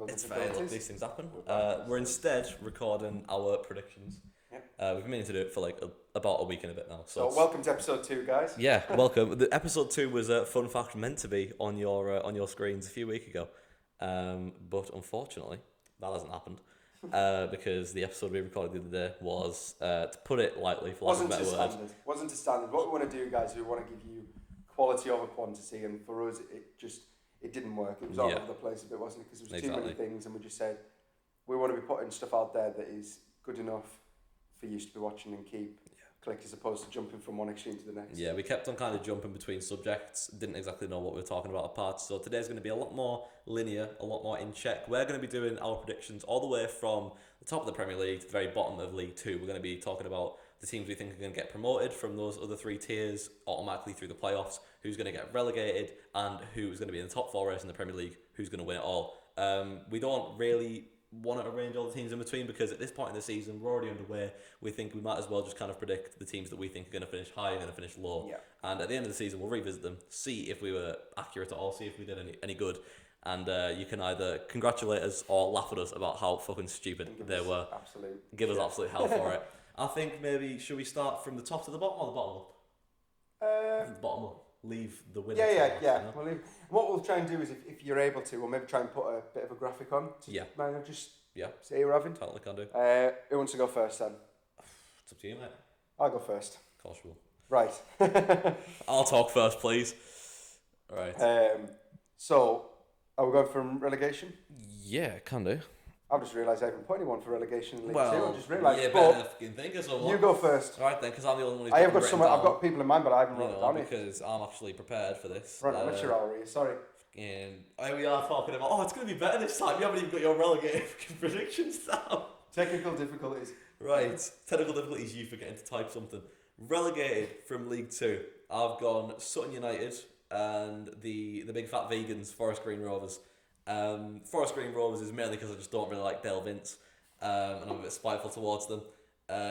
technical It's difficulties. fine, look, these things happen. We're instead recording our predictions. Yep. We've been meaning to do it for about a week and a bit now. So welcome to episode 2, guys. Yeah, welcome. The episode 2 was a fun fact meant to be on your screens a few weeks ago, but unfortunately that hasn't happened because the episode we recorded the other day was, to put it lightly, for lack of a better word, Wasn't a standard. What we want to do, guys, we want to give you quality over quantity, and for us, it didn't work. It was all over the place a bit, wasn't it? Because there was too many things, and we just said we want to be putting stuff out there that is good enough for you to be watching and keep click, as opposed to jumping from one extreme to the next. Yeah, we kept on kind of jumping between subjects, didn't exactly know what we were talking about apart. So today's going to be a lot more linear, a lot more in check. We're going to be doing our predictions all the way from the top of the Premier League to the very bottom of League 2. We're going to be talking about the teams we think are going to get promoted from those other 3 tiers automatically through the playoffs, who's going to get relegated, and who's going to be in the top 4 race in the Premier League, who's going to win it all. We don't really want to arrange all the teams in between because at this point in the season, we're already underway. We think we might as well just kind of predict the teams that we think are going to finish high and going to finish low. Yeah. And at the end of the season, we'll revisit them, see if we were accurate at all, see if we did any good. And you can either congratulate us or laugh at us about how fucking stupid they were. Give us absolute hell for it. I think maybe, should we start from the top to the bottom or the bottom up? The bottom up. Leave the winner. Yeah. You know? What we'll try and do is, if you're able to, we'll maybe try and put a bit of a graphic on. Just say you're having. Totally can do. Who wants to go first then? It's up to you, mate. I'll go first. Of course you will. Right. I'll talk first, please. Right. So, are we going from relegation? Yeah, can do. I've just realised I haven't put anyone for relegation in League 2. I just realised. Yeah, better fucking think of someone. You go first. Right then, because I'm the only one who's I've got people in mind, but I haven't written down because I'm actually prepared for this. Right, I'm sure I'll read. Sorry. And we are talking about, it's going to be better this time. You haven't even got your relegated predictions down. Technical difficulties. Right, technical difficulties, you forgetting to type something. Relegated from League 2. I've gone Sutton United and the big fat vegans, Forest Green Rovers. Forest Green Rovers is mainly because I just don't really like Dale Vince, and I'm a bit spiteful towards them.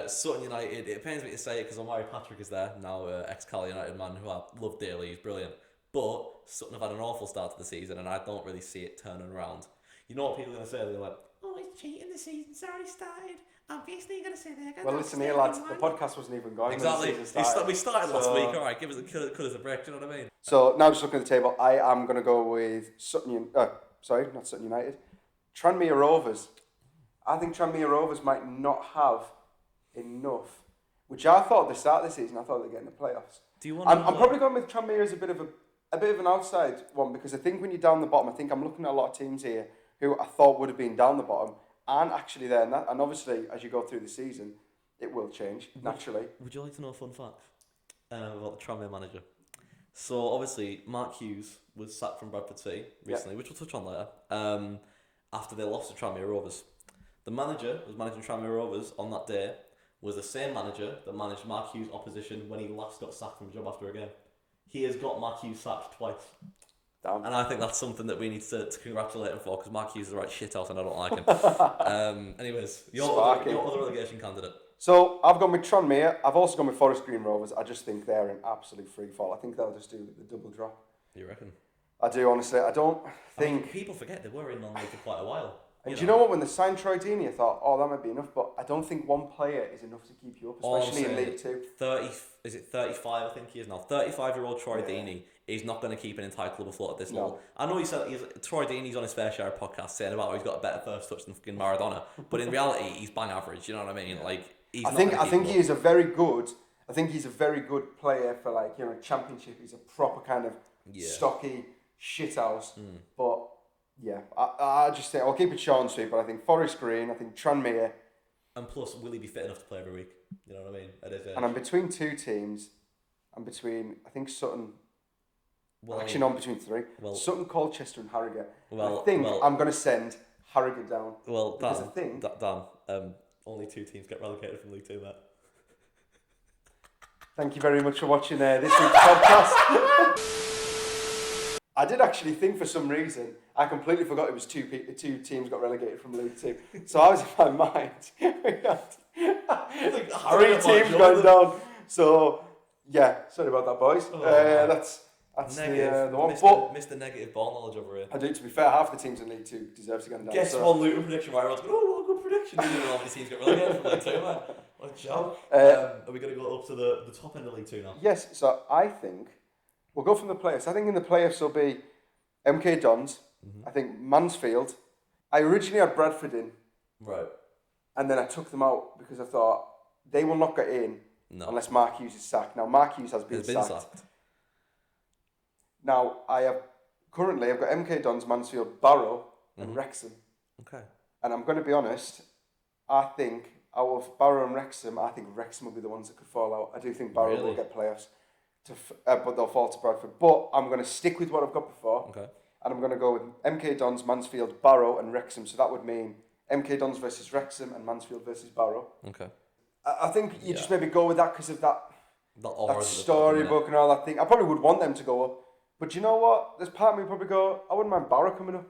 Sutton United, it pains me to say it because Omari Patrick is there now, ex-Cal United man who I love dearly, he's brilliant. But Sutton have had an awful start to the season and I don't really see it turning around. You know what people are going to say? They're like, it's cheating, the season's already started. Obviously you're going to say they're going to... Well, listen here, lads, the podcast wasn't even going. Exactly. We started last week, alright, cut us a break, do you know what I mean? So, now just looking at the table, I am going to go with not Sutton United. Tranmere Rovers. I think Tranmere Rovers might not have enough, which I thought at the start of the season, I thought they'd get in the playoffs. I'm probably going with Tranmere as a bit of an outside one, because I think when you're down the bottom, I think I'm looking at a lot of teams here who I thought would have been down the bottom and actually there, and obviously as you go through the season, it will change naturally. Would you like to know a fun fact about the Tranmere manager? So obviously Mark Hughes was sacked from Bradford City recently, which we'll touch on later, after they lost to Tranmere Rovers. The manager who was managing Tranmere Rovers on that day was the same manager that managed Mark Hughes' opposition when he last got sacked from a job after a game. He has got Mark Hughes sacked twice. Damn. And I think that's something that we need to congratulate him for, because Mark Hughes is the right shithouse and I don't like him. Anyways, your other relegation candidate. So, I've gone with Tranmere. I've also gone with Forest Green Rovers. I just think they're an absolute free fall. I think they'll just do the double drop. You reckon? I do, honestly. I don't think... people forget they were in non-league for quite a while. And do you know what? When they signed Troy Deeney, I thought, that might be enough, but I don't think one player is enough to keep you up, especially in League 2. 35, I think he is now. 35-year-old Troy Deeney is not going to keep an entire club afloat at this level. I know Troy Deeney's on his fair share of podcasts saying about he's got a better first touch than fucking Maradona, but in reality, he's bang average, you know what I mean? I think he is a very good player for championship. He's a proper kind of stocky shithouse, but... Yeah, I just think I'll keep it short and sweet, but I think Forest Green, I think Tranmere. And plus, will he be fit enough to play every week? You know what I mean? And I'm between 2 teams. I'm between, I think, Sutton. I'm between 3. Sutton, Colchester and Harrogate. I'm going to send Harrogate down. Well, Dan, only 2 teams get relegated from League 2, mate. Thank you very much for watching this week's podcast. I did actually think for some reason, I completely forgot it was 2 teams got relegated from League 2. So I was in my mind, we had 3 teams going down. So, yeah, sorry about that, boys. That's Negative. the one. Mr. But Mr. Negative ball knowledge over here. I do, to be fair, half the teams in League Two deserve to go down. Guess so. one Luton prediction where everyone's going, oh, what a good prediction. Even though all these teams get relegated from League 2, man. What a joke. Are we going to go up to the top end of League 2 now? Yes, so I think we'll go from the playoffs. I think in the playoffs will be MK Dons, I think Mansfield. I originally had Bradford in, Right. and then I took them out because I thought they will not get in unless Mark Hughes is sacked. Now, Mark Hughes has been sacked. Now, I've got MK Dons, Mansfield, Barrow, and Wrexham. Okay. And I'm going to be honest, I think out of Barrow and Wrexham, I think Wrexham will be the ones that could fall out. I do think Barrow will get playoffs, but they'll fall to Bradford. But I'm going to stick with what I've got before. Okay. And I'm going to go with MK Dons, Mansfield, Barrow, and Wrexham. So that would mean MK Dons versus Wrexham and Mansfield versus Barrow. Okay. I think you just maybe go with that because of that That storybook and all that thing. I probably would want them to go up. But you know what? There's part of me probably go, I wouldn't mind Barrow coming up.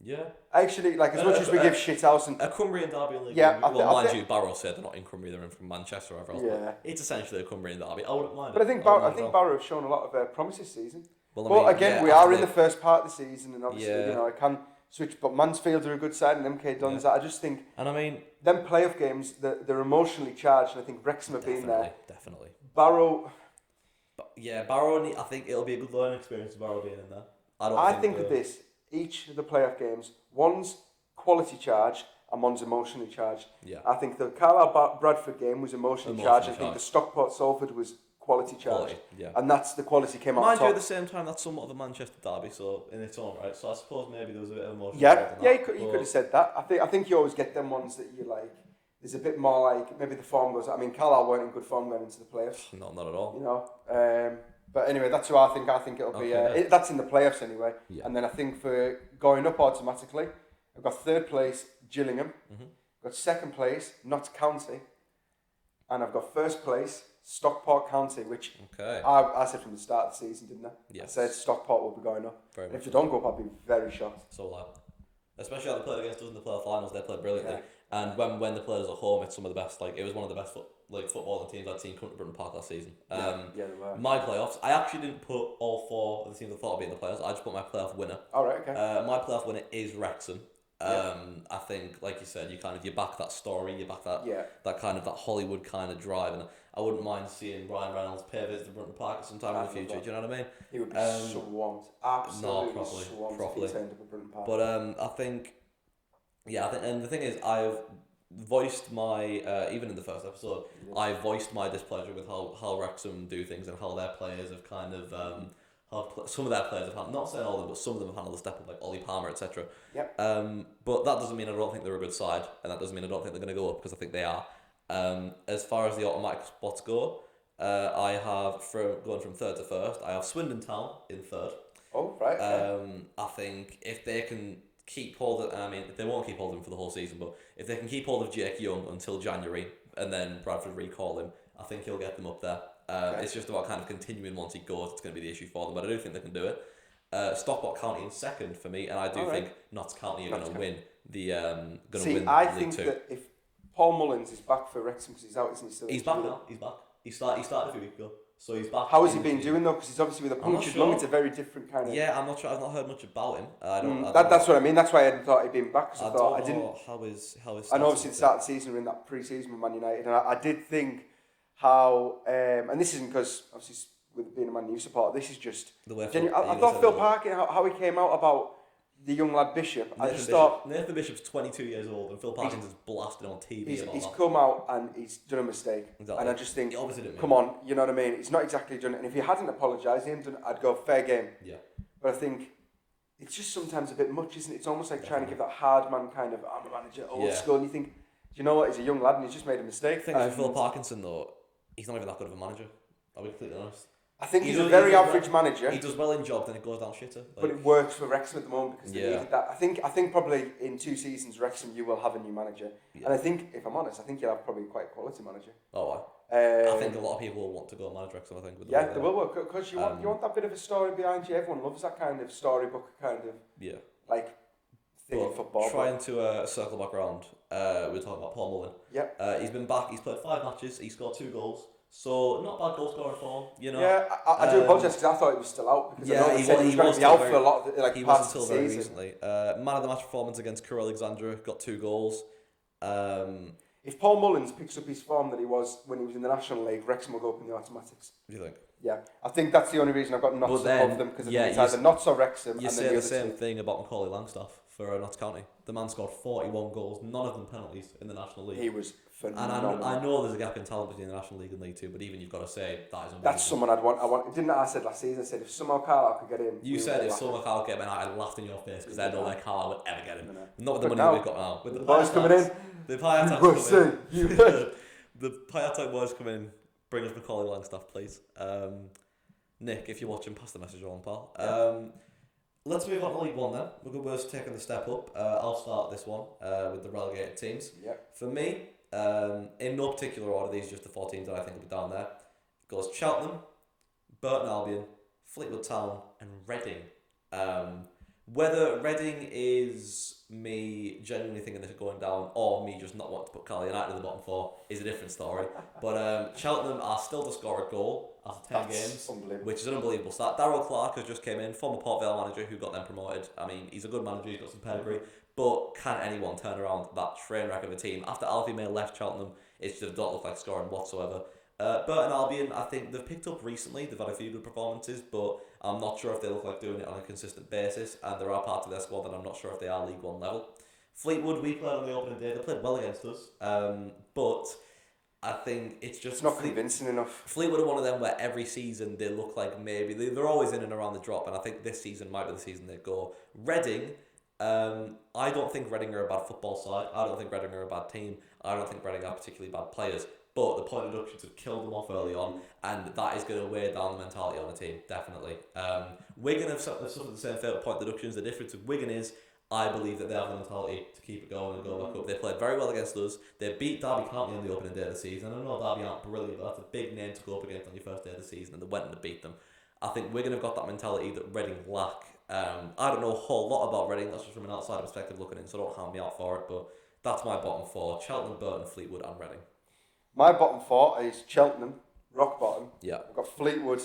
Yeah. Actually, like, as much as we give shit out and... A Cumbrian derby in League Yeah, One. Well, mind you, Barrow said they're not in Cumbria, they're in from Manchester or whatever else. Yeah. It's essentially a Cumbrian derby. I wouldn't mind But it. I think Barrow have shown a lot of promise this season. Well, But again, we are in the first part of the season, and obviously, Yeah. you know, I can switch. But Mansfield are a good side, and MK Dons. I just think... And I mean... Them playoff games, they're emotionally charged, and I think Wrexham have been there. Definitely. Barrow... Barrow, I think it'll be a good learning experience with Barrow being in there. I think of this, each of the playoff games, one's quality charged and one's emotionally charged. Yeah. I think the Carlisle-Bradford game was emotionally charged. I think the Stockport-Salford was quality charged. And that's the quality came out top. Mind you, at the same time, that's somewhat of a Manchester derby, so in its own right. So I suppose maybe there was a bit of emotion. You could have said that. I think you always get them ones that you like. There's a bit more like, maybe the form goes... I mean, Carlisle weren't in good form going into the playoffs. No, not at all. You know, but anyway, that's who I think. I think it'll be... that's in the playoffs anyway. Yeah. And then I think for going up automatically, I've got third place, Gillingham. I've got second place, Notts County. And I've got first place, Stockport County, which I said from the start of the season, didn't I? Yes. I said Stockport will be going up. And if they don't go up, I'll be very shocked. So loud. Especially how they played against us in the playoff finals, they played brilliantly. Yeah. And when they played as a home, it's some of the best. Like, it was one of the best footballing teams I'd seen come to Brunton Park last season. They were. My playoffs, I actually didn't put all four of the teams I thought would be in the playoffs. I just put my playoff winner. All right, okay. My playoff winner is Wrexham. I think, like you said, you back that story, you back that kind of that Hollywood kind of drive, and I wouldn't mind seeing Ryan Reynolds pay a visit to Brunton Park at some time in the future. Do you know what I mean? He would be swamped, absolutely swamped if he turned up at Brunton Park. But I think, and the thing is, I've voiced my even in the first episode, I voiced my displeasure with how Wrexham do things and how their players have kind of. Some of their players have handled, not saying all of them, but some of them have handled the step up, like Ollie Palmer, etc. Yep. But that doesn't mean I don't think they're a good side, and that doesn't mean I don't think they're going to go up, because I think they are. As far as the automatic spots go, I have going from third to first. I have Swindon Town in third. Oh right. I think if they can keep hold of, I mean, they won't keep hold of him for the whole season, but if they can keep hold of Jake Young until January, and then Bradford recall him, I think he'll get them up there. It's just about kind of continuing once he goes. It's going to be the issue for them, but I do think they can do it. Stockport County in second for me, and I do think Notts County are going to win the. I think that if Paul Mullins is back for Wrexham, because he's out, isn't he? Still he's back now. He's back. He started a few weeks ago, so he's back. How has he been doing though? Because he's obviously with a punctured lung. It's a very different kind of. Yeah, I'm not sure. I've not heard much about him. That's what I mean. That's why I hadn't thought he'd been back. I didn't. How is? And obviously the start of the season, we're in that pre-season with Man United, and I did think how, and this isn't because obviously with being a Man U supporter, this is just. The way I thought Phil Parkin, how he came out about the young lad Bishop. Nathan Bishop's 22 years old, and Phil Parkins is blasted on TV. He's come out and he's done a mistake, and I just think, come on, you know what I mean? It's not exactly done, and if he hadn't apologised, I'd go fair game. Yeah. But I think it's just sometimes a bit much, isn't it? It's almost like trying to give that hard man kind of, I'm a manager, old school, and you think, do you know what? He's a young lad and he's just made a mistake. The thing with Phil Parkinson though, he's not even that good of a manager. I'll be completely honest. I think he's a very average manager. He does well in jobs, and it goes down shitter. But it works for Wrexham at the moment because they needed that. I think probably in 2 seasons, Wrexham, you will have a new manager. Yeah. And I think, if I'm honest, I think you'll have probably quite a quality manager. Oh, I think a lot of people will want to go and manage Wrexham, I think. They will work, because you want that bit of a story behind you. Everyone loves that kind of storybook kind of thing in football. Trying to circle back around, we were talking about Paul Mullin. Yeah. He's been back, he's played 5 matches, he scored 2 goals. So not bad goal scorer at all, you know. Yeah, I do apologise because I thought he was still out because I know they said he was going to be out for a lot of he parts was of until the very season. recently. Man of the match performance against Crewe Alexandra, got 2 goals. If Paul Mullins picks up his form that he was when he was in the National League, Wrexham will go up in the automatics. Do you think? Yeah, I think that's the only reason I've got Notts above them because it's either Notts or Wrexham. You say the same thing about Macaulay Langstaff for Notts County. The man scored 41 goals, none of them penalties in the National League. He was And phenomenal. I know there's a gap in talent between the National League and League Two, but even you've got to say that is unbelievable. That's someone I'd want. Didn't I said last season? I said if somehow Carlisle could get in. You said if someone Carlisle get him out, I laughed in your face because I know that Carlisle would ever get him. No. Not with the money now, we've got now. With the boys coming in. The Pie Attack You coming you in. The Pie Attack boys come in. Bring us Macaulay Langstaff, please. Nick, if you're watching, pass the message on, pal. Let's move on to League One then. We're good boys taking the step up. I'll start this one with the relegated teams. Yep. For me, in no particular order, these are just the 4 teams that I think will be down there. It goes Cheltenham, Burton Albion, Fleetwood Town, and Reading. Whether Reading is me genuinely thinking they're going down or me just not wanting to put Carlisle United in the bottom 4 is a different story. But Cheltenham are still to score a goal after 10 games, which is an unbelievable start. Darryl Clark has just came in, former Port Vale manager who got them promoted. I mean, he's a good manager, he's got some pedigree, but can anyone turn around that train wreck of a team? After Alfie May left Cheltenham, it just does not look like scoring whatsoever. Burton Albion, I think they've picked up recently. They've had a few good performances, but I'm not sure if they look like doing it on a consistent basis. And there are parts of their squad that I'm not sure if they are League One level. Fleetwood, we played on the opening day. They played well against us, but I think it's not convincing enough. Fleetwood are one of them where every season they look like maybe they're always in and around the drop, and I think this season might be the season they go. Reading, I don't think Reading are a bad football side. I don't think Reading are a bad team. I don't think Reading are particularly bad players. But the point deductions have killed them off early on, and that is going to weigh down the mentality on the team, definitely. Wigan have suffered the same fate with point deductions. The difference with Wigan is, I believe that they have the mentality to keep it going and go back up. They played very well against us. They beat Derby County on the opening day of the season. I know Derby aren't brilliant, but that's a big name to go up against on your first day of the season, and they went and they beat them. I think Wigan have got that mentality that Reading lack. I don't know a whole lot about Reading, that's just from an outside perspective looking in, so don't hand me out for it, but that's my bottom 4. Cheltenham, Burton, Fleetwood and Reading. My bottom 4 is Cheltenham, rock bottom. Yeah. I've got Fleetwood,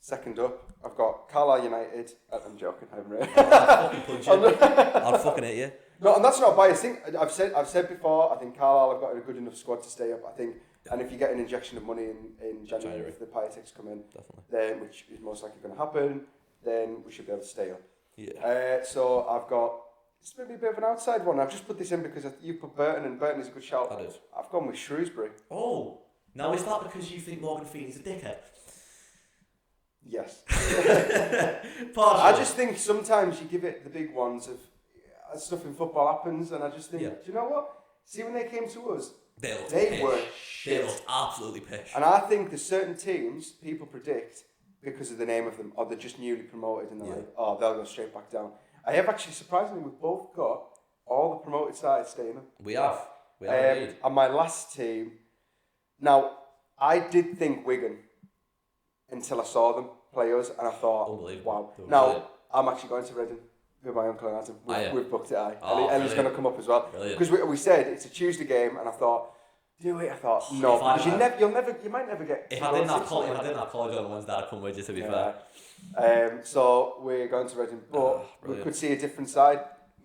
second up. I've got Carlisle United. I'm joking, I haven't really. I'll fucking punch you. I'll fucking hit you. No, and that's not a biased thing. I've said before, I think Carlisle have got a good enough squad to stay up. I think, and if you get an injection of money in January, if the Piatex come in, definitely, then which is most likely going to happen, then we should be able to stay up. Yeah. So I've got. It's maybe a bit of an outside one. I've just put this in because you put Burton, and Burton is a good shout. I did. I've gone with Shrewsbury. Oh, now is that because you think Morgan Feeney's a dickhead? Yes. Partially. I just think sometimes you give it the big ones of stuff in football happens, and I just think, do you know what? See, when they came to us, they were shit. They looked absolutely pish. And I think there's certain teams people predict because of the name of them, or they're just newly promoted, and they're like, oh, they'll go straight back down. I have actually, surprisingly, we've both got all the promoted sides staying up. We have indeed. And my last team, now, I did think Wigan until I saw them play us, and I thought, wow. Now, I'm actually going to Reading with my uncle and Adam. We've booked it, Ellie's going to come up as well. Because we said it's a Tuesday game, and I thought, do it. I thought, no, because you might never get. If I didn't have college on Wednesday, I'd come with you, to be fair. So we're going to Reading, but we could see a different side.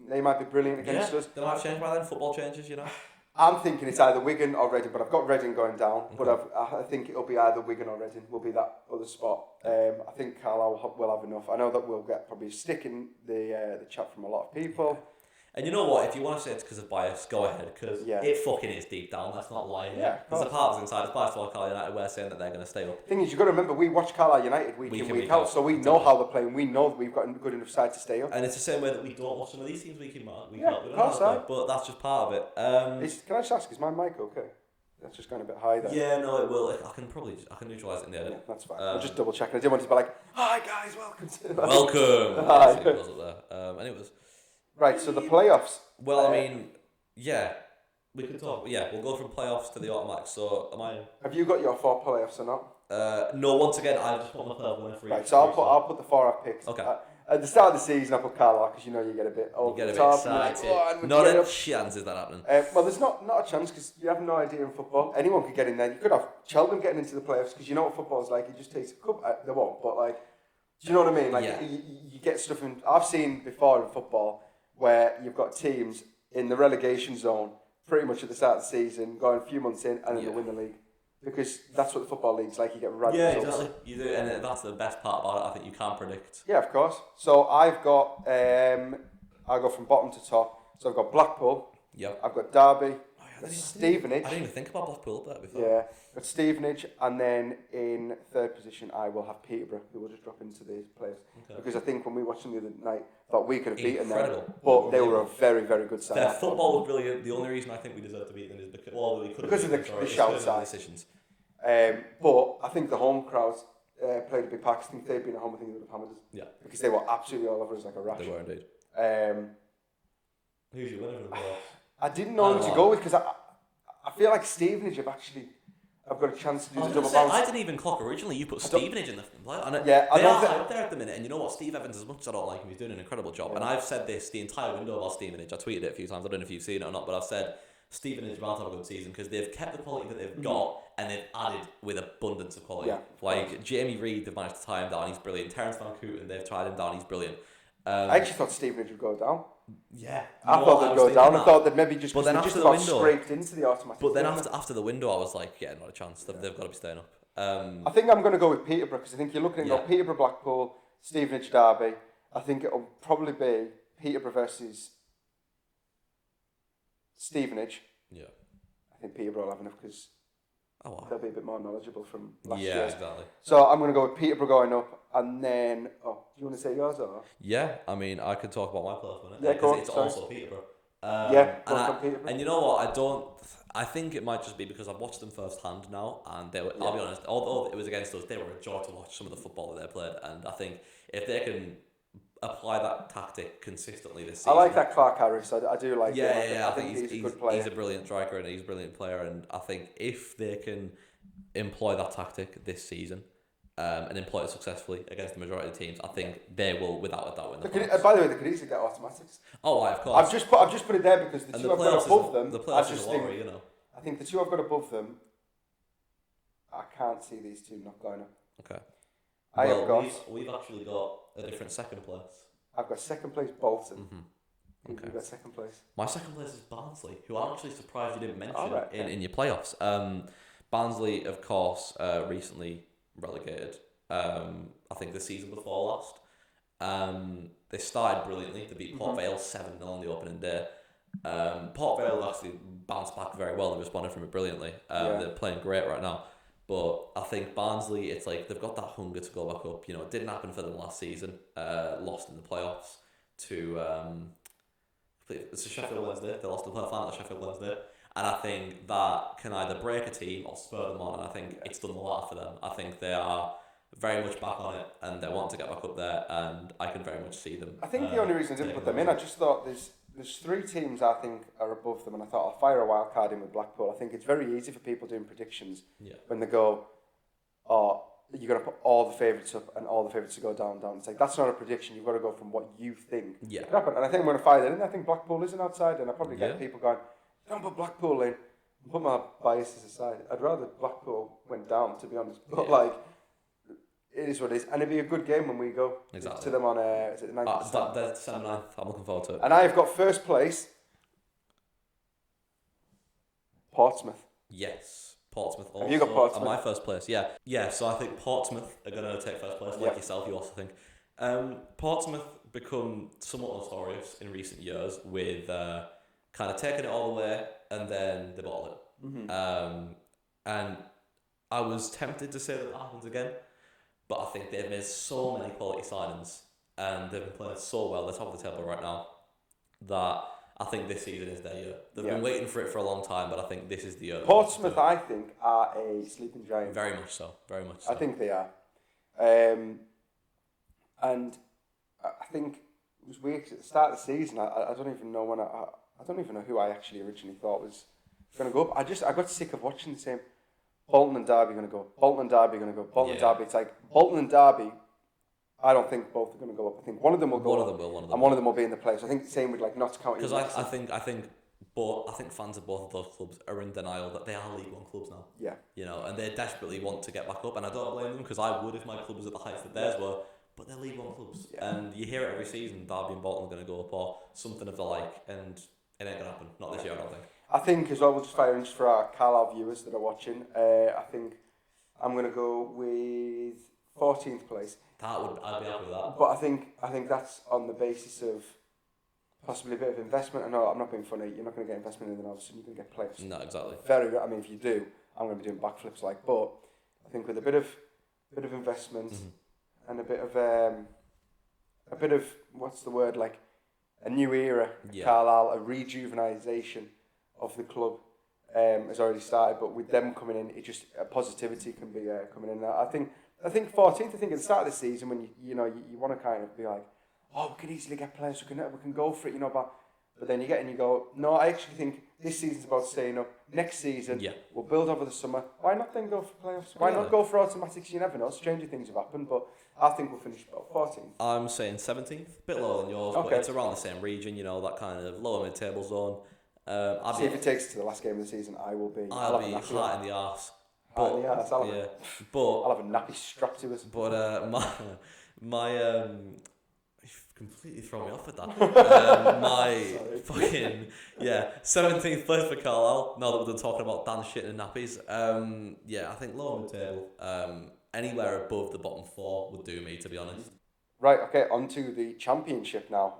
They might be brilliant against us. They might change by then. Football changes, you know. I'm thinking it's either Wigan or Reading, but I've got Reading going down. Okay. But I think it'll be either Wigan or Reading will be that other spot. I think Carlisle will have enough. I know that we'll get probably stick in the chat from a lot of people. And you know what? If you want to say it's because of bias, go ahead, because it fucking is deep down. Let's not lie here. Yeah, there's a part of us inside. It's bias for Carlisle United. We're saying that they're going to stay up. The thing is, you've got to remember, we watch Carlisle United week in, week out, so we know how they're playing. We know that we've got a good enough side to stay up. And it's the same way that we don't watch some of these teams week in, week out. We don't know but that's just part of it. Can I just ask, is my mic okay? That's just going a bit high there. Yeah, no, it will. I can neutralise it in the edit. Yeah, that's fine. I'm just double checking. I didn't want it to be like, hi guys, welcome to welcome. Hi. Anyways. Right, so the playoffs. Well, I mean, we could talk. Yeah, we'll go from playoffs to the automatics. So, have you got your 4 playoffs or not? No. Once again, I just put my playoff winner for each. Right, so I'll put the 4 I've picked. Okay. At the start of the season, I put Carlisle because you get a bit You over get a the bit top. And you're excited. like, and we Not get a up. chance is that happening. Well, there's not a chance because you have no idea in football. Anyone could get in there. You could have Cheltenham getting into the playoffs because you know what football's like. It just takes a couple. They won't, but like, do you know what I mean? Like, Yeah. you get stuff in. I've seen before in football where you've got teams in the relegation zone pretty much at the start of the season, going a few months in, and then they win the league. Because that's what the football league's like. You get random results. Exactly. You do, and that's the best part about it. I think you can't predict. Yeah, of course. So I've got, I go from bottom to top. So I've got Blackpool. Yep. I've got Derby. I Stevenage. didn't even think about Blackpool up there before. Yeah, I've got Stevenage, and then in third position I will have Peterborough, who will just drop into the playoffs. Okay. Because I think when we watched them the other night, thought we could have beaten them, Incredible. but they were a very, very good side. Their football was brilliant. The only reason I think we deserve to beat them is because, well, we could have Because of beaten them, the sorry, shout because of the side. decisions. But I think the home crowds played a big part. I think if they'd been at home, I think they would have hammered us. Yeah, Because they were absolutely all over us like a rash. they were indeed. Um, Who's your winner for the playoffs? I didn't know who to go with because I feel like Stevenage I've got a chance to do the double bounce. I didn't even clock originally. You put Stevenage in the playoff. And Yeah, I they don't are think- high up there at the minute. And you know what? Steve Evans, as much as I don't like him, he's doing an incredible job. And I've said this the entire window about Stevenage. I tweeted it a few times. I don't know if you've seen it or not, but I've said Stevenage is about to have a good season because they've kept the quality that they've got and they've added with abundance of quality. Yeah. Like Jamie Reid, they've managed to tie him down. He's brilliant. Terence Van Kooten, they've tied him down. He's brilliant. I actually thought Stevenage would go down. Yeah, I thought they'd go down. I thought they'd maybe just But because then they after just the about window- scraped into the automatic. But then thing. after the window, I was like, yeah, not a chance. They've got to be staying up. I think I'm going to go with Peterborough because I think you're looking at Yeah. Peterborough, Blackpool, Stevenage, Derby. I think it'll probably be Peterborough versus Stevenage. Yeah. I think Peterborough will have enough because Oh wow. they'll be a bit more knowledgeable from last Yeah, year. exactly. So I'm going to go with Peterborough going up, and then do you want to say yours or? Yeah, I mean, I could talk about my playoff minute. Yeah, go on, it's sorry. also Peterborough. Yeah, and, both from Peterborough. and you know what? I think it might just be because I've watched them firsthand now, and they were. I'll be honest. Although it was against us, they were a joy to watch some of the football that they played, and I think if they can apply that tactic consistently this season. I like that Clark Harris. I do like him. Yeah. I think he's a good player. He's a brilliant striker and he's a brilliant player, and I think if they can employ that tactic this season, and employ it successfully against the majority of teams, I think they will, without a doubt, win the playoffs. By the way, they could easily get automatics. Oh, of course. I've just put it there because the And two the I've got playoffs above them. the I playoffs is just a think lottery, you know. I think the two I've got above them. I can't see these two not going up. Okay. I have got. We've actually got a different second place. I've got second place Bolton. Okay. You've got second place. My second place is Barnsley, who I'm actually surprised you didn't mention Alright, in your playoffs. Barnsley, of course, recently relegated. I think the season before last. They started brilliantly. They beat Port Vale 7-0 on the opening day. Port Vale actually bounced back very well. They responded from it brilliantly. They're playing great right now. But I think Barnsley, it's like they've got that hunger to go back up. You know, it didn't happen for them last season. Lost in the playoffs to it's a Sheffield Wednesday. They lost the playoff final to Sheffield Wednesday. And I think that can either break a team or spur them on. And I think it's done the latter for them. I think they are very much back on it and they want to get back up there. And I can very much see them. I think the only reason I didn't put them in, I just thought there's three teams I think are above them, and I thought I'll fire a wild card in with Blackpool. I think it's very easy for people doing predictions when they go, oh, you're going to put all the favourites up and all the favourites to go down. It's like, that's not a prediction. You've got to go from what you think could happen. And I think I'm going to fire that in. I think Blackpool is an outside, and I probably get people going, don't put Blackpool in. Put my biases aside. I'd rather Blackpool went down, to be honest. But it is what it is. And it'd be a good game when we go to them on is it the 9th? That's December 9th. I'm looking forward to it. And I've got first place, Portsmouth. Yes, Portsmouth also. Have you got Portsmouth? My first place, yeah. Yeah, so I think Portsmouth are going to take first place, like yourself, you also think. Portsmouth become somewhat notorious in recent years with kind of taking it all the way and then they bottle it. And I was tempted to say that happens again, but I think they've made so many quality signings and they've been playing so well, they're top of the table right now, that I think this season is their year. They've been waiting for it for a long time, but I think this is the year. Portsmouth, I think, are a sleeping giant. Very much so. Very much so. I think they are. And I think it was weird 'cause at the start of the season, I don't even know when I don't even know who I actually originally thought was going to go up. I got sick of watching the same Bolton and Derby going to go. Bolton and Derby going to go. Bolton and Derby. It's like Bolton and Derby I don't think both are going to go up. I think one of them will go One up, of them will. One of them. and one of them will be in the playoffs. I think the same with like Notts County. Because I think fans of both of those clubs are in denial that they are League One clubs now. Yeah. You know, and they desperately want to get back up, and I don't blame them because I would if my club was at the heights that theirs were. But they're League One clubs, and you hear it every season. Derby and Bolton are going to go up, or something of the like, and it ain't going to happen. Not this year, I don't think. I think as well, we'll just fire in just for our Carlisle viewers that are watching. I think I'm going to go with 14th place. I'd be happy with that. But I think that's on the basis of possibly a bit of investment. I know I'm not being funny. You're not going to get investment in, then all of a sudden you're going to get playoffs. No, exactly. I mean, if you do, I'm going to be doing backflips like. But I think with a bit of investment and a bit of what's the word, like a new era, Carlisle, a rejuvenization of the club has already started. But with them coming in, it just positivity can be coming in. I think 14th. I think at the start of the season when you want to kind of be like, oh, we can easily get players, we can go for it, you know, but then you get in, you go, no, I actually think this season's about staying up. Next season, we'll build over the summer. Why not then go for playoffs? Why not go for automatics? You never know. Stranger things have happened, but I think we'll finish about 14th. I'm saying 17th, bit lower than yours, but it's around the same region, you know, that kind of lower mid-table zone. See if it takes to the last game of the season, I'll be hot in the arse. I'll have a nappy strapped to us. But my you've completely thrown me off with that. My fucking 17th place for Carlisle. Now that we're done talking about Dan shit and nappies, I think lower mid table, anywhere above the bottom 4 would do me, to be honest. Right, okay, on to the championship now.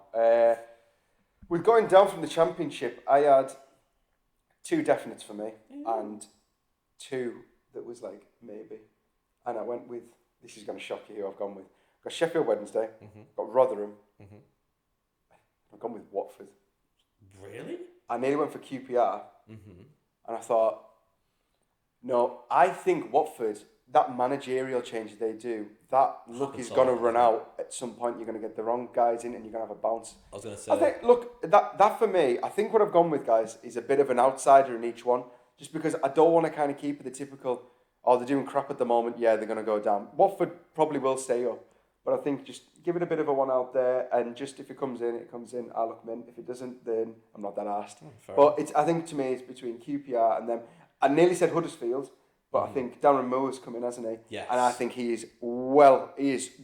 With going down from the championship, I had 2 definites for me and 2 that was like maybe, and I went with, this is going to shock you who I've gone with. Got Sheffield Wednesday, got Rotherham, I've gone with Watford. Really? I nearly went for QPR, and I thought, no, I think Watford, that managerial change they do, that look is going to run out at some point. You're going to get the wrong guys in and you're going to have a bounce. I was going to say, I think, look, that for me, I think what I've gone with, guys, is a bit of an outsider in each one, just because I don't want to kind of keep the typical, oh, they're doing crap at the moment, they're going to go down. Watford probably will stay up. But I think just give it a bit of a one out there, and just if it comes in, I'll look them in. If it doesn't, then I'm not that arsed. But I think to me, it's between QPR and them. I nearly said Huddersfield, but I think Darren Moore's come in, hasn't he? Yes. And I think he is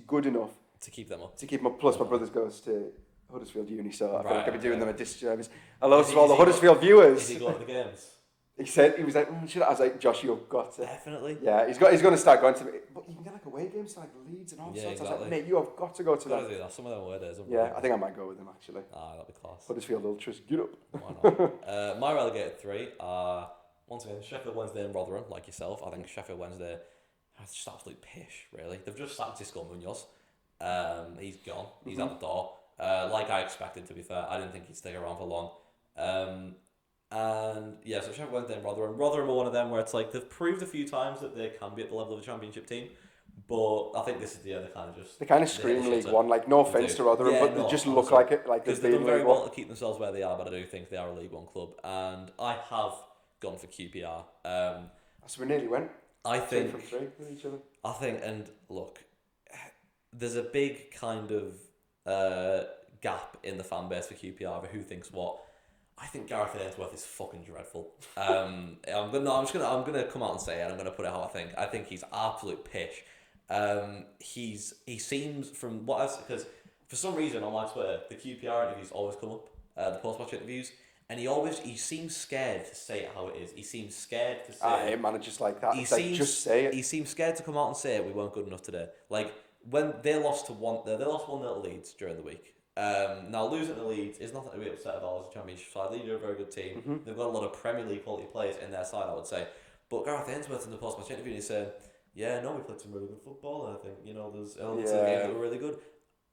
good enough to keep them up. Plus, my brother goes to Huddersfield Uni, so I feel like I'd be doing them a disservice. Hello to all the Huddersfield viewers. Is he going to the games? He was like, should I? I was like, Josh, you've got to. Definitely. Yeah, he's going to start going to, but you can get like away games to like Leeds and all sorts. Exactly. I was like, mate, you have got to go to that. Do that. Some of them away days. Yeah, I think I might go with them actually. That'd be class. Huddersfield Ultras, get up. Why not? My relegated 3 are, once again, Sheffield Wednesday and Rotherham, like yourself. I think Sheffield Wednesday are just absolute pish, really. They've just sacked Xisco Munoz. He's gone. He's out the door. Like I expected, to be fair. I didn't think he'd stick around for long. And so Sheffield Wednesday and Rotherham. Rotherham are one of them where it's like they've proved a few times that they can be at the level of a championship team, but I think this is the year they kind of scream League One. Like, no offense to Rotherham, but they just look like it. Like because they've done very well to keep themselves where they are, but I do think they are a League One club, and I have gone for QPR. So we nearly went. I think 3 from 3 with each other. I think, and look, there's a big kind of gap in the fan base for QPR over who thinks what. I think Gareth Ainsworth is fucking dreadful. I'm gonna come out and say it. I'm gonna put it how I think. I think he's absolute pish. He seems from because for some reason on my Twitter the QPR interviews always come up, the post-match interviews, and he seems scared to say it how it is. He seems scared to say. Hate managers like that. Just say it. He seems scared to come out and say it. We weren't good enough today. Like when they lost 1-0 Leeds during the week. Now losing to Leeds is nothing to be upset about as a championship side. Leeds are a very good team. They've got a lot of Premier League quality players in their side, I would say. But Gareth Ainsworth in the post-match interview, he said, we played some really good football, and I think there's elements of the game that were really good.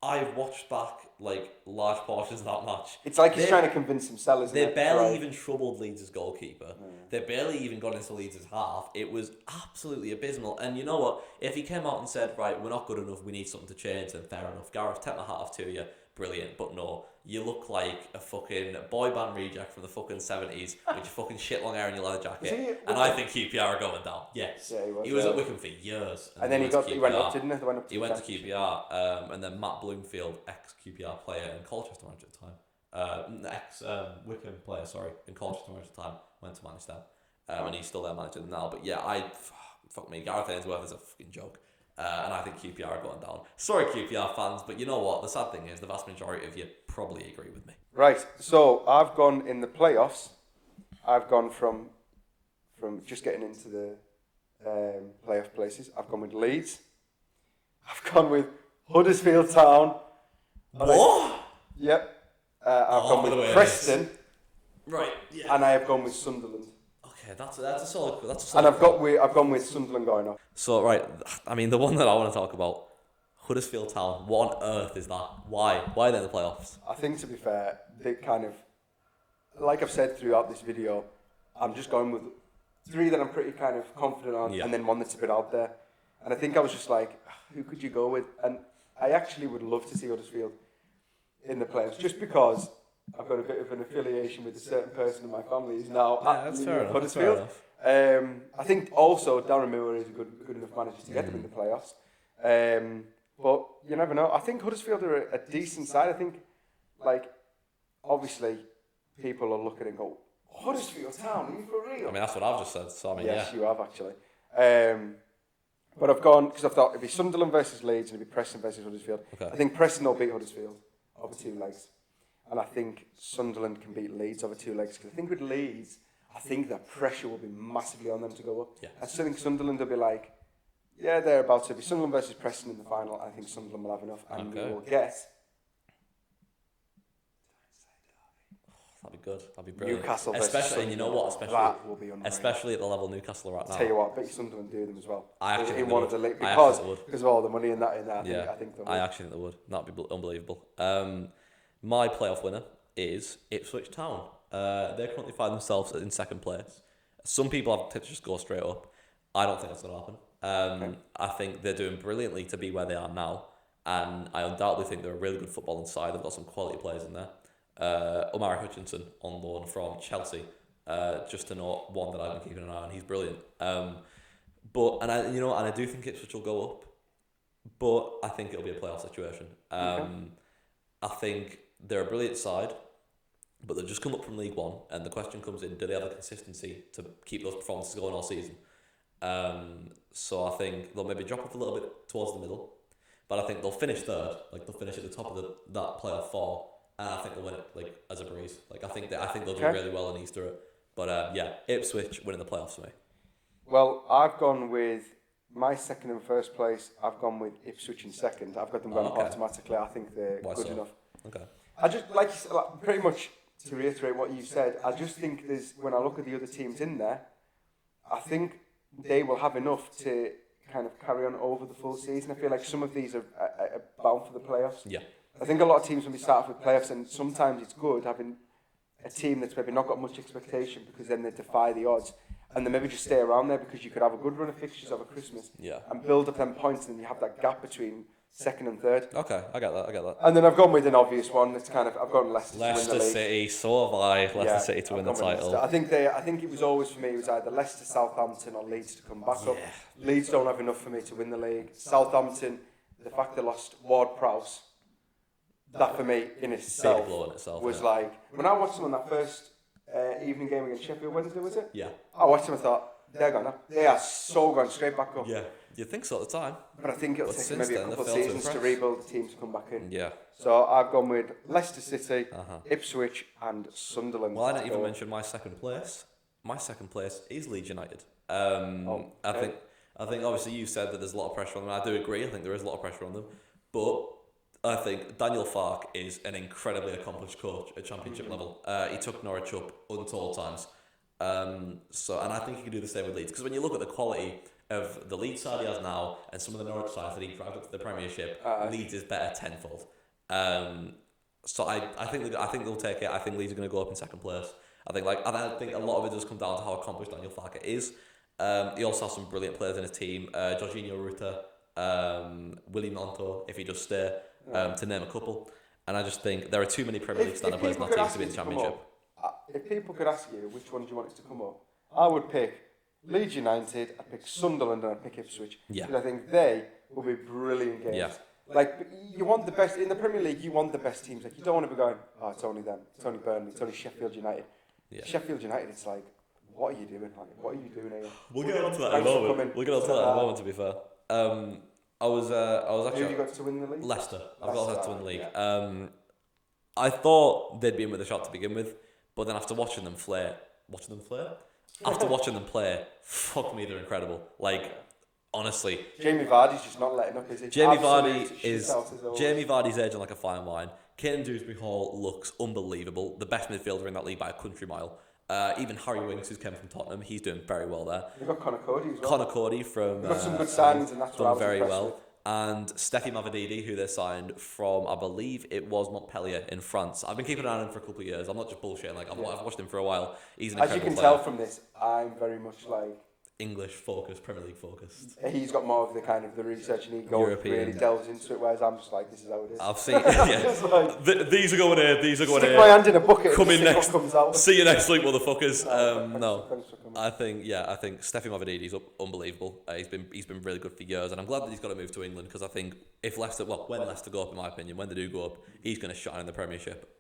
I've watched back like large portions of that match. It's like he's trying to convince himself, isn't They it? barely even troubled Leeds' goalkeeper. They barely even got into Leeds' half. It was absolutely abysmal. And you know what? If he came out and said, right, we're not good enough, we need something to change, then fair enough. Gareth, take my hat off to you. brilliant, but no, you look like a fucking boy band reject from the fucking 70s with your fucking shit long hair and your leather Was he jacket. at And I think QPR are going down. Yes. Yeah, he was. He was at Wickham for years. And then he went up, QPR. didn't he? They went up to He went to Championship. QPR, and then Matt Bloomfield, ex-QPR player and Colchester manager at the time, ex-Wickham player, sorry, and Colchester manager at the time, went to Manchester, and he's still there managing now. But yeah, fuck me, Gareth Ainsworth is a fucking joke, and I think QPR are going down. Sorry, QPR fans, but you know what? The sad thing is, the vast majority of you probably agree with me. Right, so I've gone in the playoffs. I've gone from just getting into the playoff places. I've gone with Leeds. I've gone with Huddersfield Town. What? Yep. I've gone by the with way, Preston, Right. Yeah. and I have gone with Sunderland. Okay, that's a solid. That's a And solid. I've gone with Sunderland going up. So right, I mean the one that I want to talk about, Huddersfield Town. What on earth is that? Why? Why are they in the playoffs? I think, to be fair, they kind of, like I've said throughout this video, I'm just going with 3 that I'm pretty kind of confident on, Yeah. and then 1 that's a bit out there. And I think I was just like, who could you go with? And I actually would love to see Huddersfield in the playoffs, just because I've got a bit of an affiliation with a certain person in my family who's now at Huddersfield. I think also Darren Moore is a good enough manager to get them in the playoffs. But you never know. I think Huddersfield are a decent side. I think, like, obviously, people are looking and go, Huddersfield Town, are you for real? I mean that's what I've just said. So I mean Yes, yeah. you have actually. But I've gone, because I thought it'd be Sunderland versus Leeds and it'd be Preston versus Huddersfield. Okay. I think Preston will beat Huddersfield over 2 legs. And I think Sunderland can beat Leeds over 2 legs. Because I think with Leeds, I think the pressure will be massively on them to go up. Yeah. I still think Sunderland will be like, yeah, they're about to be Sunderland versus Preston in the final. I think Sunderland will have enough. And we Okay. will get That'd be good. That'd be brilliant. Newcastle versus especially, and you know what? Sunderland. Especially, That will be unreal. especially at the level Newcastle are at now. Tell you what, I bet you Sunderland do them as well. I actually think in they one would. of the league, I actually because think they would. of all the money in that. Yeah, I think they would. I actually think they would. That'd be unbelievable. My playoff winner is Ipswich Town. They currently find themselves in second place. Some people have tipped to just go straight up. I don't think that's going to happen. I think they're doing brilliantly to be where they are now, and I undoubtedly think they're a really good footballing side. They've got some quality players in there. Omari Hutchinson on loan from Chelsea, just to note one that I've been keeping an eye on. He's brilliant. But I do think Ipswich will go up, but I think it'll be a playoff situation. I think they're a brilliant side, but they've just come up from League One, and the question comes in: do they have the consistency to keep those performances going all season? So I think they'll maybe drop off a little bit towards the middle, but I think they'll finish third. Like they'll finish at the top of that playoff 4, and I think they'll win it like as a breeze. Like I think they'll do really well in Easter. But yeah, Ipswich winning the playoffs for me. Well, I've gone with my second and first place. I've gone with Ipswich in second. I've got them going automatically. I think they're Why good so? enough. Okay. I just like pretty much to reiterate what you said. I just think when I look at the other teams in there, I think they will have enough to kind of carry on over the full season. I feel like some of these are bound for the playoffs. Yeah. I think a lot of teams when we start off with playoffs, and sometimes it's good having a team that's maybe not got much expectation, because then they defy the odds, and they maybe just stay around there because you could have a good run of fixtures over Christmas and build up them points, and then you have that gap between second and third. Okay, I get that. And then I've gone with an obvious one. It's kind of I've gone Leicester to win the Leicester league. City, so have I. Leicester City to I've win the gone with title. Leicester. I think it was always for me. It was either Leicester, Southampton, or Leeds to come back up. Leeds don't have enough for me to win the league. Southampton, the fact they lost Ward-Prowse, that for me in itself, Big blow in itself, was yeah. like when I watched them on that first evening game against Sheffield Wednesday, was it? Yeah. I watched them and thought they're gone up. They are so going straight back up. Yeah. You'd think so at the time. But I think it'll But take since maybe a then, couple of they've failed to seasons to impress. rebuild the team to come back in. Yeah. So I've gone with Leicester City, Ipswich, and Sunderland. Well, I didn't even So- mention my second place. My second place is Leeds United. okay. I think obviously you said that there's a lot of pressure on them. I do agree. I think there is a lot of pressure on them, but I think Daniel Farke is an incredibly accomplished coach at Championship level. He took Norwich up untold times. And I think he can do the same with Leeds, because when you look at the quality of the Leeds side he has now and some of the Norwich sides that he dragged up to the Premiership, Leeds is better tenfold. So I think they'll take it. I think Leeds are going to go up in second place. I think a lot of it does come down to how accomplished Daniel Farke is. He also has some brilliant players in his team. Jorginho Ruta, Willie Monto, if he does stay, to name a couple. And I just think there are too many Premier League standard players in that team to be in the Championship. If people could ask you which one do you want us to come up, I would pick Leeds United, I'd pick Sunderland, and I'd pick Ipswich. Yeah. Because I think they will be brilliant games. Yeah. Like, you want the best, in the Premier League, you want the best teams. Like, you don't want to be going, oh, it's only them, it's only Burnley, it's only Sheffield United. Yeah. Sheffield United, it's like, what are you doing? Like, what are you doing here? We'll get on to that in a Thanks for moment. coming. We'll get on to that in a moment, to be fair. I was Who actually... have you got to win the league? Leicester. I've got Leicester to win the league. Yeah. I thought they'd be in with a shot to begin with, but then after watching them play, fuck me, they're incredible. Like, honestly, Jamie Vardy's just not letting up, is he? Jamie Absolute Vardy's edging like a fine line. Kane Dewsbury Hall looks unbelievable. The best midfielder in that league by a country mile. Even Harry Winks, who's come from Tottenham, he's doing very well there. You've got Connor Cody as well. Connor Cody from Got some good signings, and that's what I done was very impressed well. with. And Steffi Mavididi, who they signed from, I believe it was Montpellier in France. I've been keeping an eye on him for a couple of years. I'm not just bullshitting. Like I've watched him for a while. He's an As you incredible can player. tell from this, I'm very much like English focused, Premier League focused. he's got more of the kind of the research and he goes European. really delves into it, whereas I'm just like, this is how it is. I've seen. Yeah. Like, These are going here. These are going stick here. my hand in a bucket. Come in and see next. what comes out. See you next week, motherfuckers. No. Thanks for coming. I think Steffi Mavididi's unbelievable. He's been really good for years, and I'm glad that he's got to move to England because I think when Leicester go up, in my opinion, when they do go up, he's going to shine in the Premiership.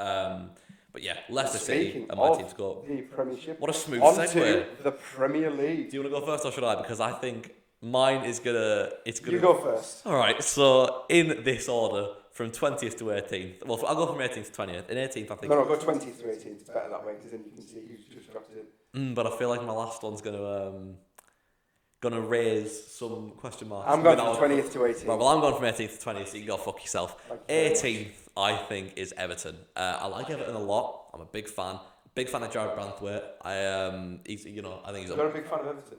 But yeah, Leicester City Speaking and my of team to go up. the Premiership, What a smooth on segue. to the Premier League. Do you want to go first or should I? Because I think mine is gonna. It's gonna. You go first. All right. So in this order, from 20th to 18th. Well, I'll go from 18th to 20th. In 18th, I think. No, go 20th to 18th. It's better that way because then you can see who's just dropped in. But I feel like my last one's gonna raise some question marks. I'm going from 20th to 18th. Right, well, I'm going from 18th to 20th, so you can go fuck yourself. Thank you very 18th, I think, is Everton. I like Everton a lot. I'm a big fan. Big fan of Jared Branthwaite. I think he's. You're a big fan of Everton.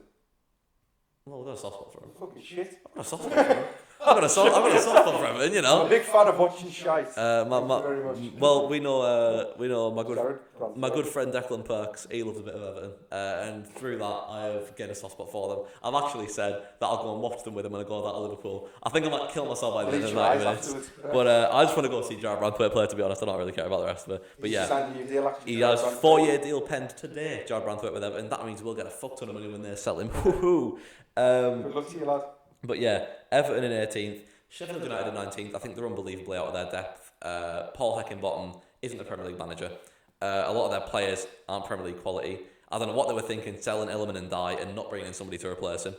Well, I've got a soft spot for him. Fucking shit. I've got a soft spot for him. I've got a soft spot for Everton, you I'm know. a big fan of watching shite. Very well, we know Jared Branthwaite. my good friend Declan Perks. He loves a bit of Everton, and through that, I have gained a soft spot for them. I've actually said that I'll go and watch them with him when I go down to Liverpool. I think I might kill myself by the end of 90 minutes. But I just want to go see Jared Branthwaite play. To be honest, I don't really care about the rest of it. But yeah, Signed a new deal, actually, he has Jared Branthwaite. 4-year deal penned today. Jared Branthwaite with Everton. That means we'll get a fuck ton of money when they sell him. Woohoo! Good luck to you, lad. But yeah, Everton in 18th, Sheffield United in 19th. I think they're unbelievably out of their depth. Paul Heckingbottom isn't a Premier League manager. A lot of their players aren't Premier League quality. I don't know what they were thinking, selling Illiman and Dye and not bringing in somebody to replace him.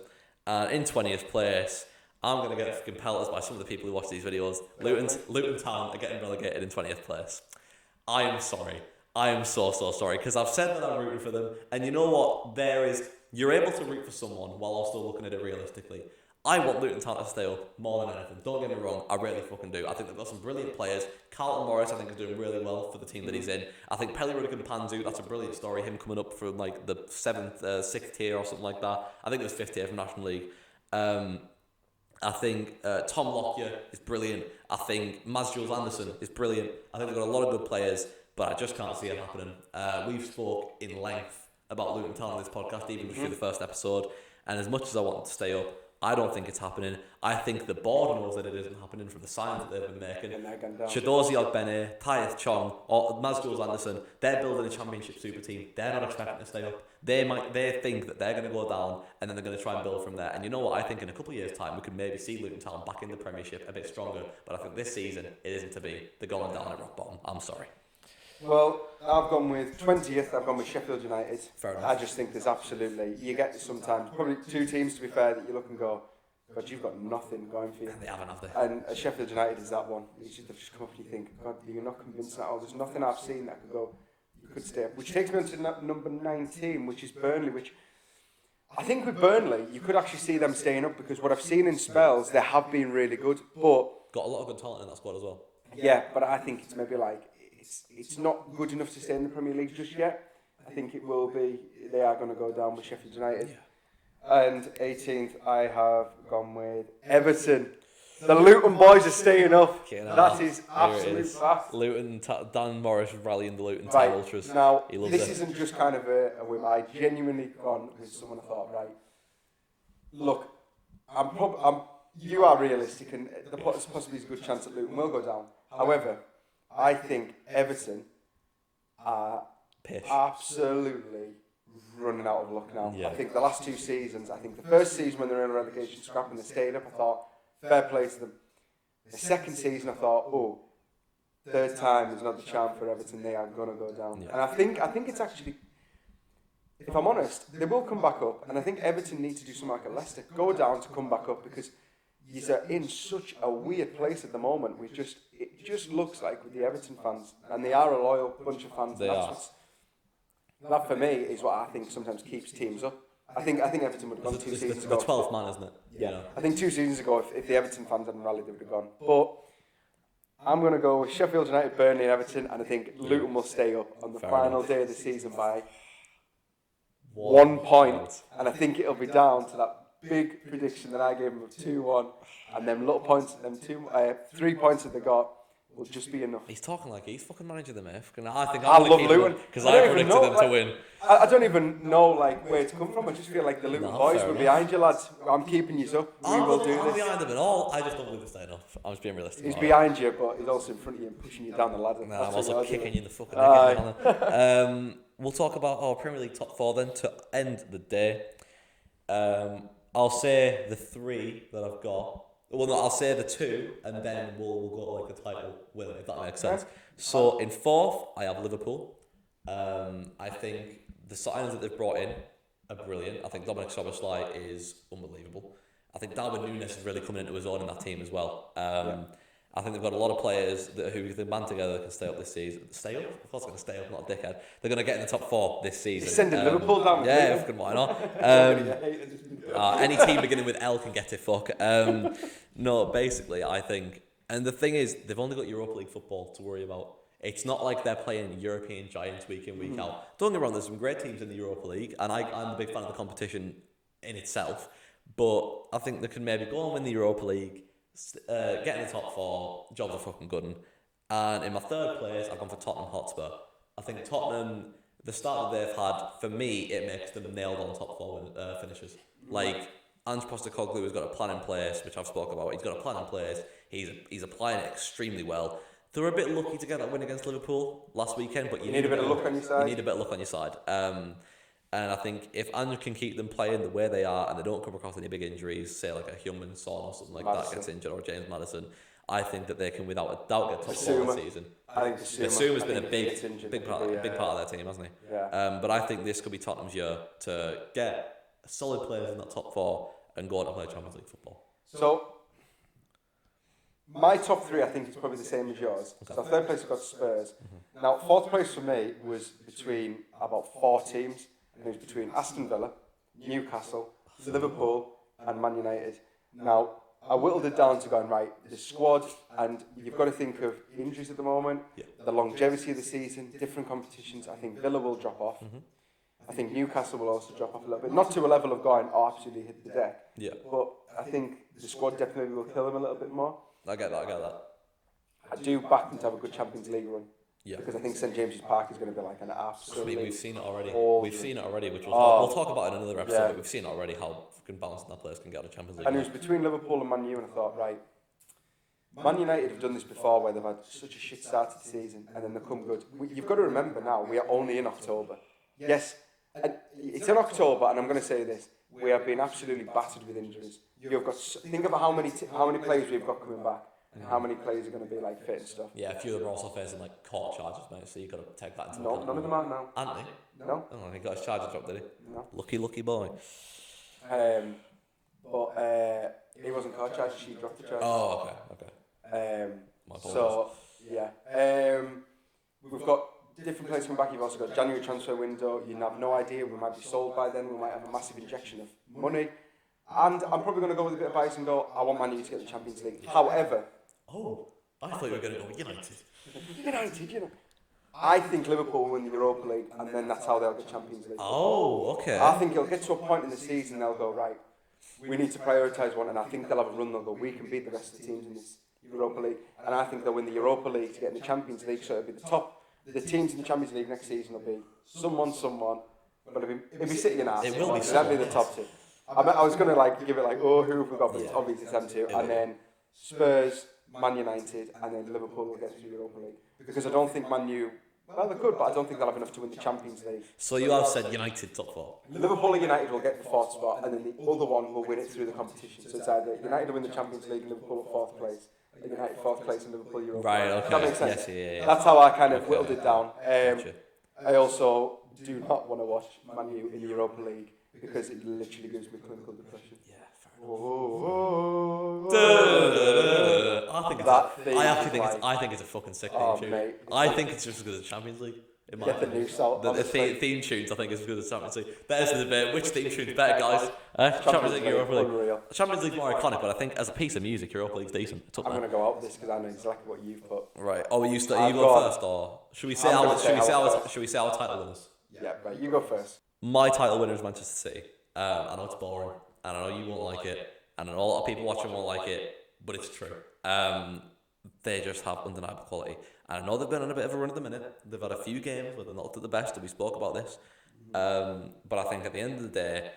In 20th place, I'm going to get fucking pelters by some of the people who watch these videos. Luton Town are getting relegated in 20th place. I am sorry. I am so sorry because I've said that I'm rooting for them. And you know what? You're able to root for someone while also looking at it realistically. I want Luton Town to stay up more than anything. Don't get me wrong, I really fucking do. I think they've got some brilliant players. Carlton Morris, I think, is doing really well for the team that he's in. I think Pelly Rudigan Panzu, that's a brilliant story. Him coming up from like the 6th tier or something like that. I think it was 5th tier from National League. I think Tom Lockyer is brilliant. I think Maz Jules Anderson is brilliant. I think they've got a lot of good players, but I just can't see it happening. We've spoke in length about Luton Town on this podcast, even just through the first episode. And as much as I want them to stay up, I don't think it's happening. I think the board knows that it isn't happening from the signs that they've been making. Shadozi Ogbene, Tyeth Chong, or Maz Jules Anderson, they're building a championship super team. They're not expecting to stay up. They think that they're going to go down and then they're going to try and build from there. And you know what? I think in a couple of years' time, we could maybe see Luton Town back in the Premiership a bit stronger. But I think this season, it isn't to be. They're going down at rock bottom. I'm sorry. Well, I've gone with 20th, I've gone with Sheffield United. Fair enough. I just think there's absolutely, you get sometimes, probably two teams to be fair, that you look and go, God, you've got nothing going for you. They haven't, have they? And Sheffield United is that one. They've just come up and you think, God, you're not convinced at all. There's nothing I've seen that could go, you could stay up. Which takes me on to number 19, which is Burnley, which I think with Burnley, you could actually see them staying up because what I've seen in spells, they have been really good. But got a lot of good talent in that squad as well. yeah, but I think it's maybe like, it's not good enough to stay in the Premier League just yet. I think it will be, they are going to go down with Sheffield United. Yeah. And 18th, I have gone with Everton. The Luton boys are staying up. That is absolute fact. Luton, Dan Morris rallying the Luton Right, Town Ultras. now, He loves this it. isn't just kind of a whim. I genuinely gone with someone I thought, right, look, you are realistic and there's possibly a good chance that Luton will go down. However, I think Everton are Pish. absolutely running out of luck now. Yeah. I think the last 2 seasons, I think the first season when they were in a relegation scrap and they stayed up, I thought, fair play to them. The second season, I thought, oh, third time is not the charm for Everton, they are going to go down. Yeah. And I think it's actually, if I'm honest, they will come back up, and I think Everton need to do something like a Leicester, go down to come back up, because you're in such a weird place at the moment. It just looks like with the Everton fans, and they are a loyal bunch of fans. They and are. That for me is what I think sometimes keeps teams up. I think Everton would have gone 2 seasons ago. The 12th man, isn't it? Yeah. You know. I think 2 seasons ago, if the Everton fans hadn't rallied, they would have gone. But I'm going to go with Sheffield United, Burnley, and Everton, and I think Luton will stay up on the Fair final enough. day of the season by 1 point. And I think it'll be down to that big prediction that I gave them of 2-1, and them little points, them 3 points that they got will just be enough. He's talking like he's fucking manager of the myth. And I think I love Luton because I I don't even predicted know, them to win. I don't even know like where it's come from. I just feel like the Luton No, boys fair were enough. behind you, lads. I'm keeping you up. We will do I'm this. behind them at all. I just don't believe they're staying up. I'm just being realistic. He's about it. behind you, but he's also in front of you and pushing you down the ladder. Nah, That's I'm what also you're kicking doing. you in the fucking Aye. neck again. We'll talk about our Premier League top 4 then to end the day. I'll say the 3 that I've got. Well, no, I'll say the 2, and then we'll go like a title winner, if that makes sense. So in 4th, I have Liverpool. I think the signings that they've brought in are brilliant. I think Dominic Szoboszlai is unbelievable. I think Darwin Núñez is really coming into his own in that team as well. I think they've got a lot of players who, if they band together, can stay up this season. Stay up? Of course, they're going to stay up, not a dickhead. They're going to get in the top 4 this season. He's sending Liverpool down. Yeah, fucking why not? Any team beginning with L can get it, fuck. No, basically, I think... And the thing is, they've only got Europa League football to worry about. It's not like they're playing European giants week in, week out. Don't get me wrong, there's some great teams in the Europa League, and I'm a big fan of the competition in itself. But I think they can maybe go and win the Europa League, get in the top 4, jobs are fucking good. And in my 3rd place, I've gone for Tottenham Hotspur. I think Tottenham, the start that they've had, for me, it makes them nailed on top 4 finishers. Like, Ange Postecoglou has got a plan in place, which I've spoken about. He's got a plan in place. He's applying it extremely well. They were a bit lucky to get that win against Liverpool last weekend, but you need a bit of luck on your side. You need a bit of luck on your side. And I think if Ange can keep them playing the way they are and they don't come across any big injuries, say like a Heung-min Son or something like that gets injured, or James Maddison, I think that they can without a doubt get top 4 this season. I think Basuma's been a big part of their team, hasn't he? Yeah. But I think this could be Tottenham's year to get solid players in that top 4 and go on to play Champions League football. So, my top 3, I think, is probably the same as yours. Okay. So, 3rd place, I've got Spurs. Mm-hmm. Now, 4th place for me was between about 4 teams. And it was between Aston Villa, Newcastle, Liverpool, and Man United. Now, I whittled it down to going, right, the squad, and you've got to think of injuries at the moment, the longevity of the season, different competitions. I think Villa will drop off. Mm-hmm. I think Newcastle will also drop off a little bit. Not to a level of going, oh, absolutely hit the deck. Yeah. But I think the squad definitely will kill them a little bit more. I get that. I do back them to have a good Champions League run. Yeah. Because I think St James's Park is going to be like an absolute... We've seen it already. Which Oh. we'll talk about in another episode. Yeah. But we've seen it already how fucking balanced that place can get out of Champions League. And it was between Liverpool and Man U, and I thought, right, Man United have done this before where they've had such a shit start to the season and then they come good. You've got to remember now, we are only in October. Yes, and it's in October, and I'm going to say this, we have been absolutely battered with injuries. You've got think about how many players we've got coming back, and how many players are going to be like fit and stuff. Yeah, a few of them are also facing like court charges, mate. So you've got to take that into No, account. none of them are now. Anthony? No. Oh, he got his charges dropped, did he? No. Lucky boy. But he wasn't caught charged. She dropped the charge. Oh, okay. My apologies. So yeah, we've got different players coming back. You've also got January transfer window. You have no idea. We might be sold by then. We might have a massive injection of money. And I'm probably going to go with a bit of bias and go, I want Man U to get the Champions League. However... Oh, I thought you were going to go with United. United, you know. I think Liverpool will win the Europa League, and then that's how they'll get Champions League. Oh, okay. I think it'll get to a point in the season they'll go, right, we need to prioritise one, and I think they'll have a run, they'll go, we can beat the rest of the teams in this Europa League. And I think they'll win the Europa League to get in the Champions League, so it'll be the teams in the Champions League next season will be someone, but it'll be City and Arsenal. It will be That'll be the top two. I was going to like give it like, oh, who have we got? But it's obviously them two. And then Spurs, Man United, and then Liverpool will get through Europa League. Because I don't think Man U, well, they could, but I don't think they'll have enough to win the Champions League. So you have said United top 4. Liverpool and United will get the 4th spot, and then the other one will win it through the competition. So it's either United will win the Champions League, Liverpool at 4th place, United 4th place, and Liverpool Europa Right, League. okay. That makes sense. Yes, yeah. That's how I kind of whittled it down. Gotcha. I also do not want to watch Man U in the Europa League because it literally gives me clinical depression. Yeah, fair enough. I think it's a fucking sick theme tune. Mate. I think it's just because of the Champions League. In my Get the opinion. new salt. The theme tunes, I think, is because of the Champions League. There's the debate. Which theme tune's better, guys? Champions League, Europa League. Unreal. Champions League's more iconic, but I think as a piece of music, Europa League's decent. It's up I'm there. going to go out with this because I know exactly what you've put. Right. Oh, you I've go got- first, or should we say I'm our gonna say our should we say our title winners? Yeah, right. You go first. My title winner is Manchester City. I know it's boring, and I know you won't like it, and I know a lot of people watching won't like it, but it's true. They just have undeniable quality. And I know they've been on a bit of a run at the minute. They've had a few games where they're not at the best, and we spoke about this. But I think at the end of the day,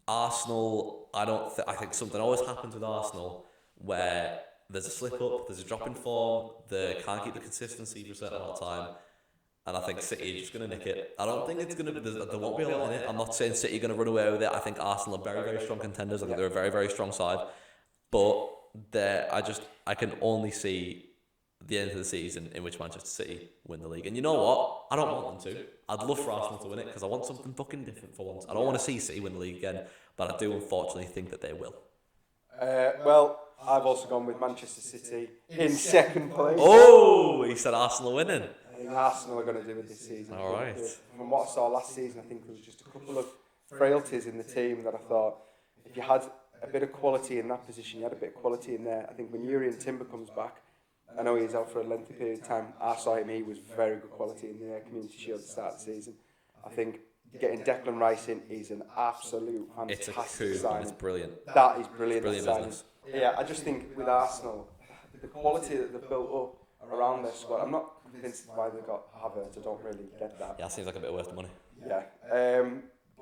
Arsenal, I think something always happens with Arsenal where there's a slip up, there's a drop in form, they can't keep the consistency for a certain amount of time. And I think City are just going to nick it. I don't think it's going to, there won't be a lot in it. I'm not saying City are going to run away with it. I think Arsenal are very, very strong contenders. I think they're a very, very strong side. But I can only see the end of the season in which Manchester City win the league. And you know what? I don't want them to. I'd love for Arsenal to win it because I want something fucking different for once. I don't want to see City win the league again, but I do unfortunately think that they will. Well, I've also gone with Manchester City in 2nd place. Oh, he said Arsenal winning. I think Arsenal are going to do it this season. All right. From what I saw last season, I think there was just a couple of frailties in the team that I thought if you had a bit of quality in that position, you had a bit of quality in there. I think when Jurriën Timber comes back, I know he's out for a lengthy period of time. I saw him, he was very good quality in the Community Shield at the start of the season. I think getting Declan Rice in is an absolute It's a fantastic coup and signing. it's brilliant. That is brilliant. Brilliant that signing. business. Yeah, I just think with Arsenal, the quality that they've built up around their squad, I'm not convinced why they got Havertz. I don't really get that. Yeah, it seems like a bit of waste of money. Yeah,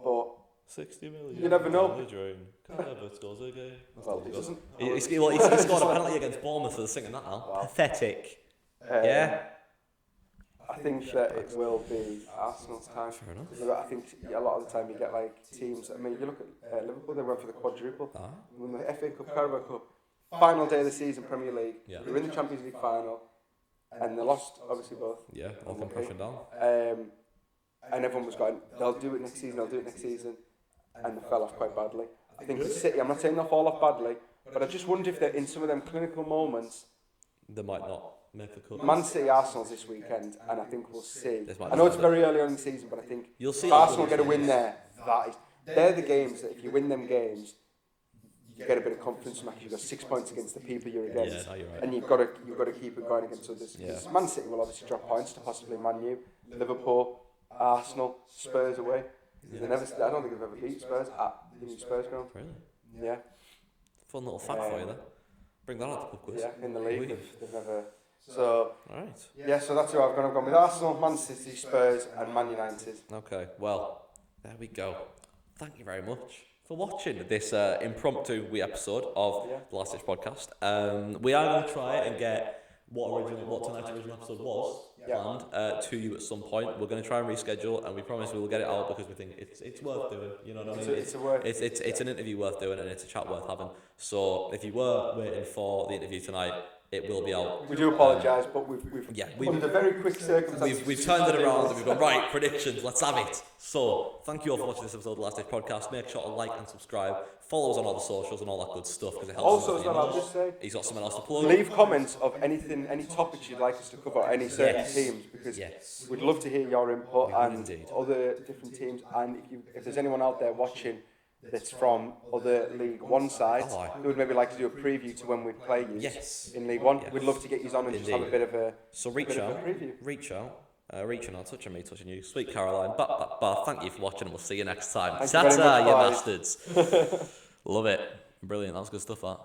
but 60 million. You never know. Scores again. well, it doesn't. He scored a penalty against Bournemouth, so they're singing that now. Wow. Pathetic. Um, Yeah. I think that it will be Arsenal's time. Fair enough. Because I think a lot of the time you get like teams. I mean, you look at Liverpool; they went for the quadruple. Ah. Won the FA Cup, Carabao Cup, final day of the season, Premier League. Yeah. They were in the Champions League final, and they lost obviously both. Yeah, all come crashing down. And everyone was going, they'll do it next season, they'll do it next season, and they fell off quite badly. I think for City, I'm not saying they'll fall off badly, but I just wonder if they're in some of them clinical moments. They might not make the cut. Man City Arsenal's this weekend, and I think we'll see. This might I know be it's it. very early on in the season, but I think You'll see if how Arsenal good get a it win is. there, they're the games that if you win them games, you get a bit of confidence from that. You've got 6 points against the people you're against, Yeah, no, you're right. and you've got to keep it going against others. Yeah. Man City will obviously drop points to possibly Man U, Liverpool, Arsenal, Spurs away. Yeah. They never, I don't think they've ever beat Spurs at the new Spurs ground. Really? Yeah, Fun little fact for you there. Bring that out to the pub quiz. yeah, in the league, Wait. they've never. So Alright. yeah, so that's who I've gone. I've gone with Arsenal, Man City, Spurs, and Man United. Okay, well, there we go. Thank you very much for watching this impromptu wee episode of Yeah. the Last Ditch Podcast. We are going to try and get what tonight's original episode was Yeah. planned to you at some point. We're going to try and reschedule, and we promise we will get it out because we think it's worth doing. You know what I mean? It's a work. It's an interview worth doing, and it's a chat worth having. So if you were waiting for the interview tonight, it will be out. We do apologise, but we've under very quick circumstances. We've turned it around and we've gone, right, predictions, let's have it. So, thank you all for watching this episode of the Last Ditch Podcast. Make sure to like and subscribe. Follow us on all the socials and all that good stuff because it helps us. Also, as well, I'll just say, He's got something else to plug. leave comments of anything, any topics you'd like us to cover, any certain Yes. teams, because Yes. we'd love to hear your input We would and indeed. other different teams. And if there's anyone out there watching that's from other League One sides Oh, aye. who would maybe like to do a preview to when we play you Yes. in League One, Yes. we'd love to get you on and just have a Indeed. bit of a So bit of a preview. reach out, touching me, touching you. Sweet Caroline, but thank you for watching and we'll see you next time. Thank you very Ta-ta, much, you guys. bastards. Love it. Brilliant, that was good stuff, that.